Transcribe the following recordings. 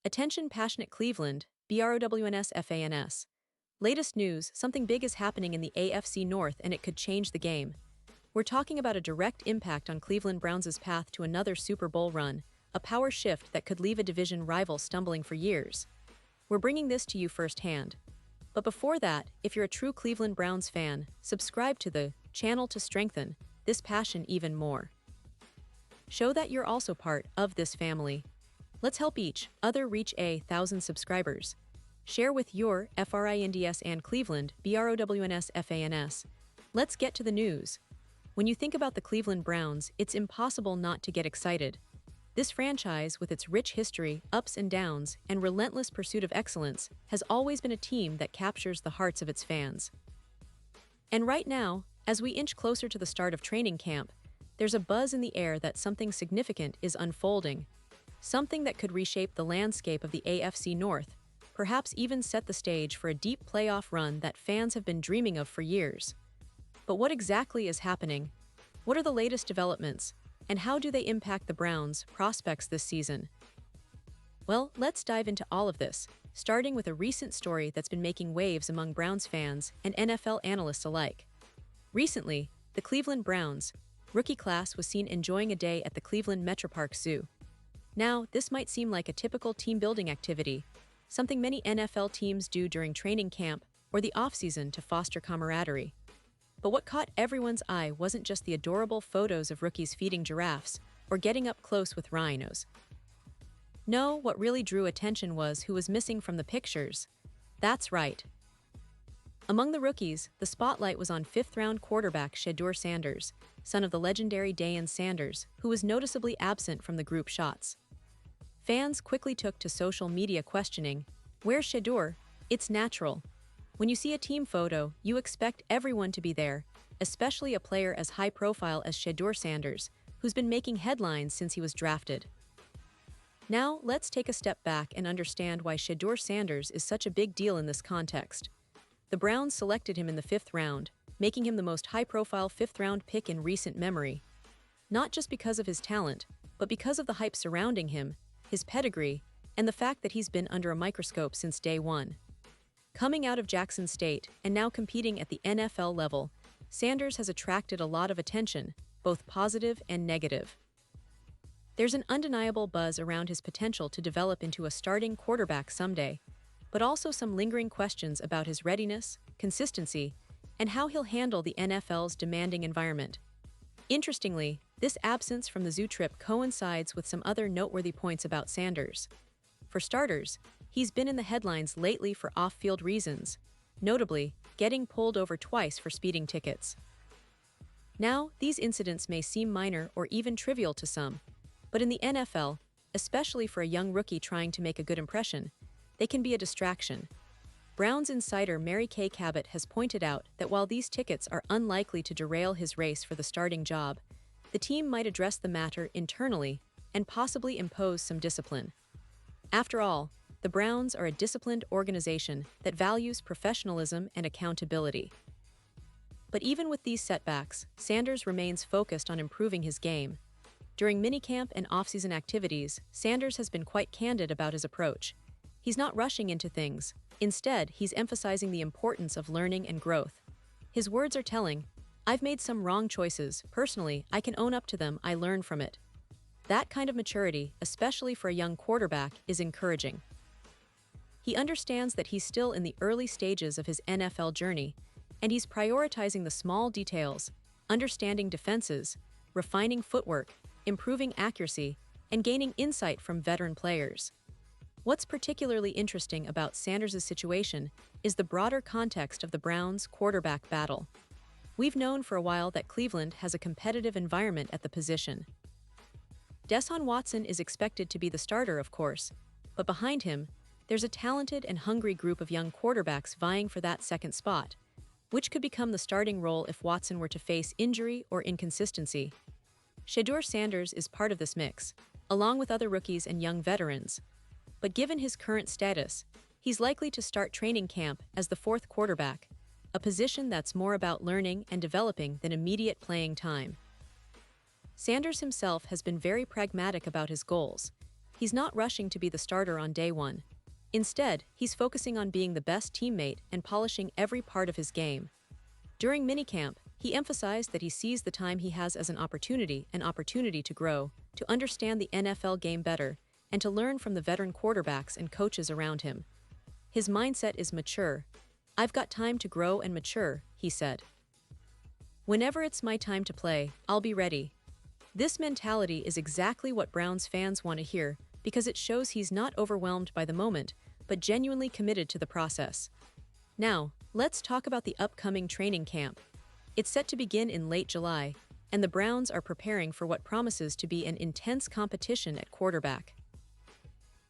Attention passionate Cleveland, BROWNS. Latest news, something big is happening in the AFC North and it could change the game. We're talking about a direct impact on Cleveland Browns' path to another Super Bowl run, a power shift that could leave a division rival stumbling for years. We're bringing this to you firsthand. But before that, if you're a true Cleveland Browns fan, subscribe to the channel to strengthen this passion even more. Show that you're also part of this family. Let's help each other reach 1,000 subscribers. Share with your FRINDS and Cleveland BROWNS. Let's get to the news. When you think about the Cleveland Browns, it's impossible not to get excited. This franchise, with its rich history, ups and downs, and relentless pursuit of excellence, has always been a team that captures the hearts of its fans. And right now, as we inch closer to the start of training camp, there's a buzz in the air that something significant is unfolding. Something that could reshape the landscape of the AFC North, perhaps even set the stage for a deep playoff run that fans have been dreaming of for years. But what exactly is happening? What are the latest developments? And how do they impact the Browns' prospects this season? Well, let's dive into all of this, starting with a recent story that's been making waves among Browns fans and NFL analysts alike. Recently, the Cleveland Browns' rookie class was seen enjoying a day at the Cleveland Metropark Zoo. Now, this might seem like a typical team-building activity, something many NFL teams do during training camp or the offseason to foster camaraderie. But what caught everyone's eye wasn't just the adorable photos of rookies feeding giraffes or getting up close with rhinos. No, what really drew attention was who was missing from the pictures. That's right. Among the rookies, the spotlight was on fifth-round quarterback Shedeur Sanders, son of the legendary Deion Sanders, who was noticeably absent from the group shots. Fans quickly took to social media questioning, "Where's Shedeur? It's natural." When you see a team photo, you expect everyone to be there, especially a player as high-profile as Shedeur Sanders, who's been making headlines since he was drafted. Now, let's take a step back and understand why Shedeur Sanders is such a big deal in this context. The Browns selected him in the fifth round, making him the most high-profile fifth-round pick in recent memory. Not just because of his talent, but because of the hype surrounding him, his pedigree, and the fact that he's been under a microscope since day one. Coming out of Jackson State and now competing at the NFL level, Sanders has attracted a lot of attention, both positive and negative. There's an undeniable buzz around his potential to develop into a starting quarterback someday, but also some lingering questions about his readiness, consistency, and how he'll handle the NFL's demanding environment. Interestingly, this absence from the zoo trip coincides with some other noteworthy points about Sanders. For starters, he's been in the headlines lately for off-field reasons, notably getting pulled over twice for speeding tickets. Now, these incidents may seem minor or even trivial to some, but in the NFL, especially for a young rookie trying to make a good impression, they can be a distraction. Browns insider Mary Kay Cabot has pointed out that while these tickets are unlikely to derail his race for the starting job, the team might address the matter internally and possibly impose some discipline. After all, the Browns are a disciplined organization that values professionalism and accountability. But even with these setbacks, Sanders remains focused on improving his game. During minicamp and offseason activities, Sanders has been quite candid about his approach. He's not rushing into things. Instead, he's emphasizing the importance of learning and growth. His words are telling, "I've made some wrong choices. Personally, I can own up to them. I learn from it." That kind of maturity, especially for a young quarterback, is encouraging. He understands that he's still in the early stages of his NFL journey, and he's prioritizing the small details, understanding defenses, refining footwork, improving accuracy, and gaining insight from veteran players. What's particularly interesting about Sanders' situation is the broader context of the Browns' quarterback battle. We've known for a while that Cleveland has a competitive environment at the position. Deshaun Watson is expected to be the starter, of course, but behind him, there's a talented and hungry group of young quarterbacks vying for that second spot, which could become the starting role if Watson were to face injury or inconsistency. Shedeur Sanders is part of this mix, along with other rookies and young veterans. But given his current status, he's likely to start training camp as the fourth quarterback, a position that's more about learning and developing than immediate playing time. Sanders himself has been very pragmatic about his goals. he's not rushing to be the starter on day one. Instead, he's focusing on being the best teammate and polishing every part of his game. During minicamp, he emphasized that he sees the time he has as an opportunity to grow, to understand the NFL game better, and to learn from the veteran quarterbacks and coaches around him. His mindset is mature. "I've got time to grow and mature," he said. "Whenever it's my time to play, I'll be ready." This mentality is exactly what Browns fans want to hear because it shows he's not overwhelmed by the moment, but genuinely committed to the process. Now, let's talk about the upcoming training camp. It's set to begin in late July, and the Browns are preparing for what promises to be an intense competition at quarterback.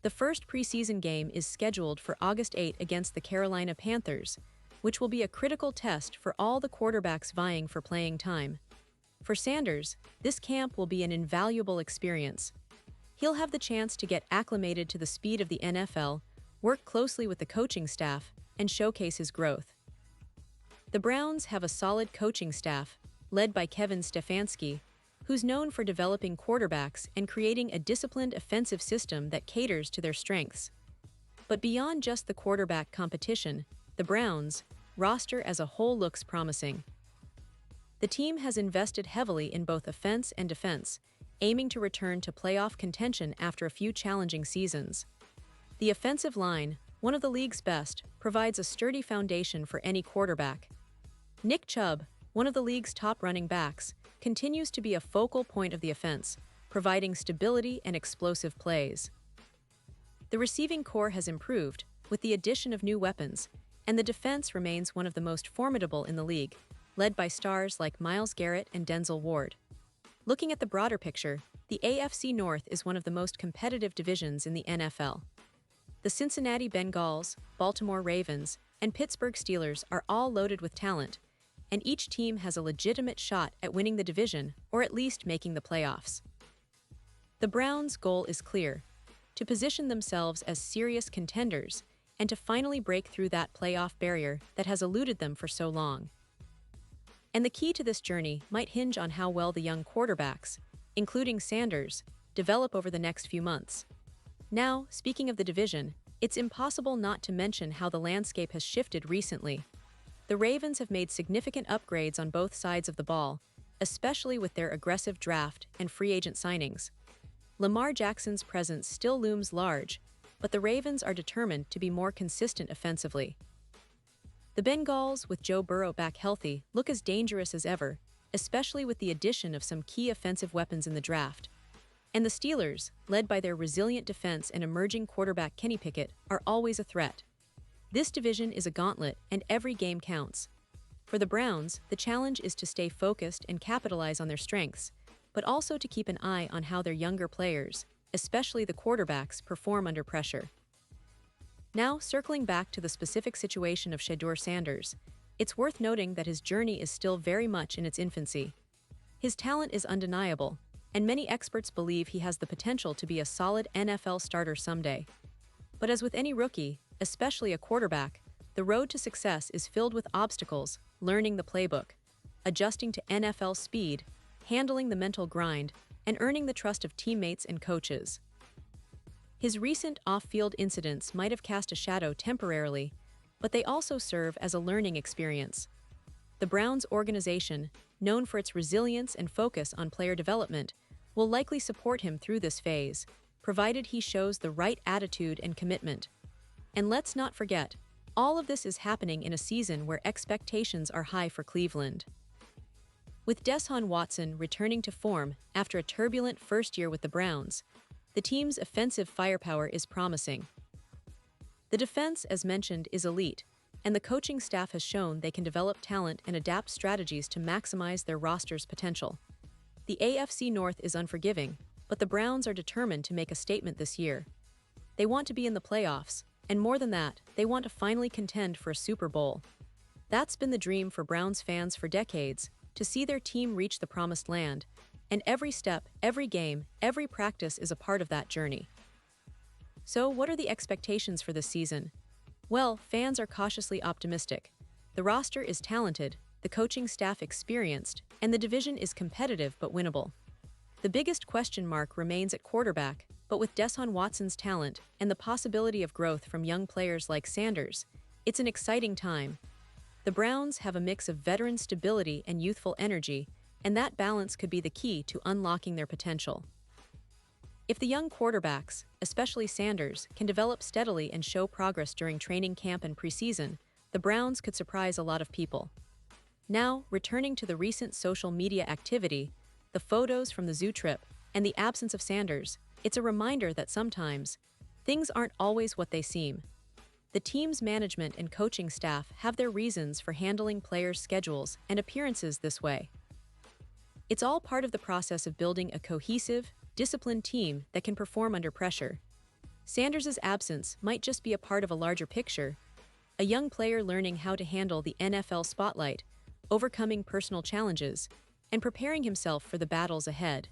The first preseason game is scheduled for August 8 against the Carolina Panthers, which will be a critical test for all the quarterbacks vying for playing time. For Sanders, this camp will be an invaluable experience. He'll have the chance to get acclimated to the speed of the NFL, work closely with the coaching staff, and showcase his growth. The Browns have a solid coaching staff, led by Kevin Stefanski, who's known for developing quarterbacks and creating a disciplined offensive system that caters to their strengths. But beyond just the quarterback competition, the Browns' roster as a whole looks promising. The team has invested heavily in both offense and defense, aiming to return to playoff contention after a few challenging seasons. The offensive line, one of the league's best, provides a sturdy foundation for any quarterback. Nick Chubb, one of the league's top running backs, continues to be a focal point of the offense, providing stability and explosive plays. The receiving core has improved, with the addition of new weapons, and the defense remains one of the most formidable in the league, led by stars like Myles Garrett and Denzel Ward. Looking at the broader picture, the AFC North is one of the most competitive divisions in the NFL. The Cincinnati Bengals, Baltimore Ravens, and Pittsburgh Steelers are all loaded with talent, and each team has a legitimate shot at winning the division or at least making the playoffs. The Browns' goal is clear: to position themselves as serious contenders and to finally break through that playoff barrier that has eluded them for so long. And the key to this journey might hinge on how well the young quarterbacks, including Sanders, develop over the next few months. Now, speaking of the division, it's impossible not to mention how the landscape has shifted recently. The Ravens have made significant upgrades on both sides of the ball, especially with their aggressive draft and free agent signings. Lamar Jackson's presence still looms large, but the Ravens are determined to be more consistent offensively. The Bengals, with Joe Burrow back healthy, look as dangerous as ever, especially with the addition of some key offensive weapons in the draft. And the Steelers, led by their resilient defense and emerging quarterback Kenny Pickett, are always a threat. This division is a gauntlet, and every game counts. For the Browns, the challenge is to stay focused and capitalize on their strengths, but also to keep an eye on how their younger players, especially the quarterbacks, perform under pressure. Now, circling back to the specific situation of Shedeur Sanders, it's worth noting that his journey is still very much in its infancy. His talent is undeniable, and many experts believe he has the potential to be a solid NFL starter someday. But as with any rookie, especially a quarterback, the road to success is filled with obstacles: learning the playbook, adjusting to NFL speed, handling the mental grind, and earning the trust of teammates and coaches. His recent off-field incidents might have cast a shadow temporarily, but they also serve as a learning experience. The Browns organization, known for its resilience and focus on player development, will likely support him through this phase, provided he shows the right attitude and commitment. And let's not forget, all of this is happening in a season where expectations are high for Cleveland. With Deshaun Watson returning to form after a turbulent first year with the Browns, the team's offensive firepower is promising. The defense, as mentioned, is elite, and the coaching staff has shown they can develop talent and adapt strategies to maximize their roster's potential. The AFC North is unforgiving, but the Browns are determined to make a statement this year. They want to be in the playoffs, and more than that, they want to finally contend for a Super Bowl. That's been the dream for Browns fans for decades, to see their team reach the promised land, and every step, every game, every practice is a part of that journey. So, what are the expectations for this season? Well, fans are cautiously optimistic. The roster is talented, the coaching staff experienced, and the division is competitive but winnable. The biggest question mark remains at quarterback, but with Deshaun Watson's talent and the possibility of growth from young players like Sanders, it's an exciting time. The Browns have a mix of veteran stability and youthful energy, and that balance could be the key to unlocking their potential. If the young quarterbacks, especially Sanders, can develop steadily and show progress during training camp and preseason, the Browns could surprise a lot of people. Now, returning to the recent social media activity, the photos from the zoo trip, and the absence of Sanders, it's a reminder that sometimes, things aren't always what they seem. The team's management and coaching staff have their reasons for handling players' schedules and appearances this way. It's all part of the process of building a cohesive, disciplined team that can perform under pressure. Sanders' absence might just be a part of a larger picture, a young player learning how to handle the NFL spotlight, overcoming personal challenges, and preparing himself for the battles ahead.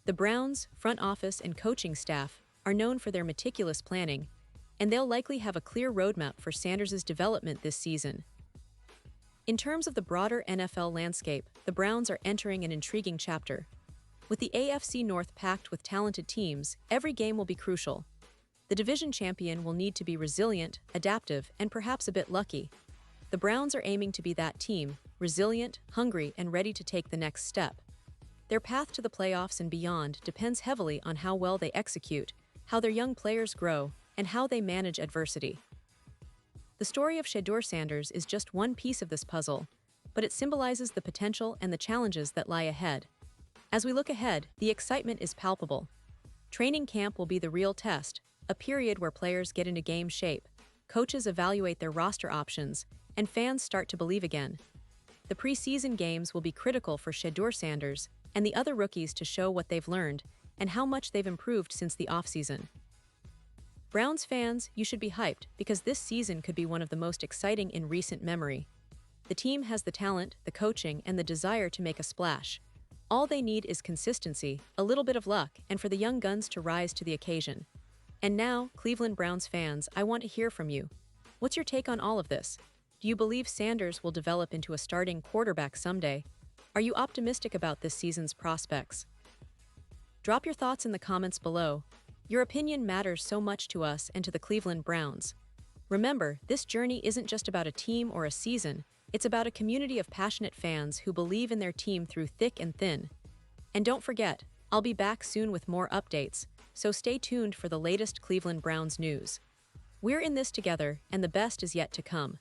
The Browns' front office and coaching staff are known for their meticulous planning, and they'll likely have a clear roadmap for Sanders' development this season. In terms of the broader NFL landscape, the Browns are entering an intriguing chapter. With the AFC North packed with talented teams, every game will be crucial. The division champion will need to be resilient, adaptive, and perhaps a bit lucky. The Browns are aiming to be that team, resilient, hungry, and ready to take the next step. Their path to the playoffs and beyond depends heavily on how well they execute, how their young players grow, and how they manage adversity. The story of Shedeur Sanders is just one piece of this puzzle, but it symbolizes the potential and the challenges that lie ahead. As we look ahead, the excitement is palpable. Training camp will be the real test, a period where players get into game shape, coaches evaluate their roster options, and fans start to believe again. The preseason games will be critical for Shedeur Sanders and the other rookies to show what they've learned and how much they've improved since the offseason. Browns fans, you should be hyped because this season could be one of the most exciting in recent memory. The team has the talent, the coaching, and the desire to make a splash. All they need is consistency, a little bit of luck, and for the young guns to rise to the occasion. And now, Cleveland Browns fans, I want to hear from you. What's your take on all of this? Do you believe Sanders will develop into a starting quarterback someday? Are you optimistic about this season's prospects? Drop your thoughts in the comments below. Your opinion matters so much to us and to the Cleveland Browns. Remember, this journey isn't just about a team or a season, it's about a community of passionate fans who believe in their team through thick and thin. And don't forget, I'll be back soon with more updates, so stay tuned for the latest Cleveland Browns news. We're in this together, and the best is yet to come.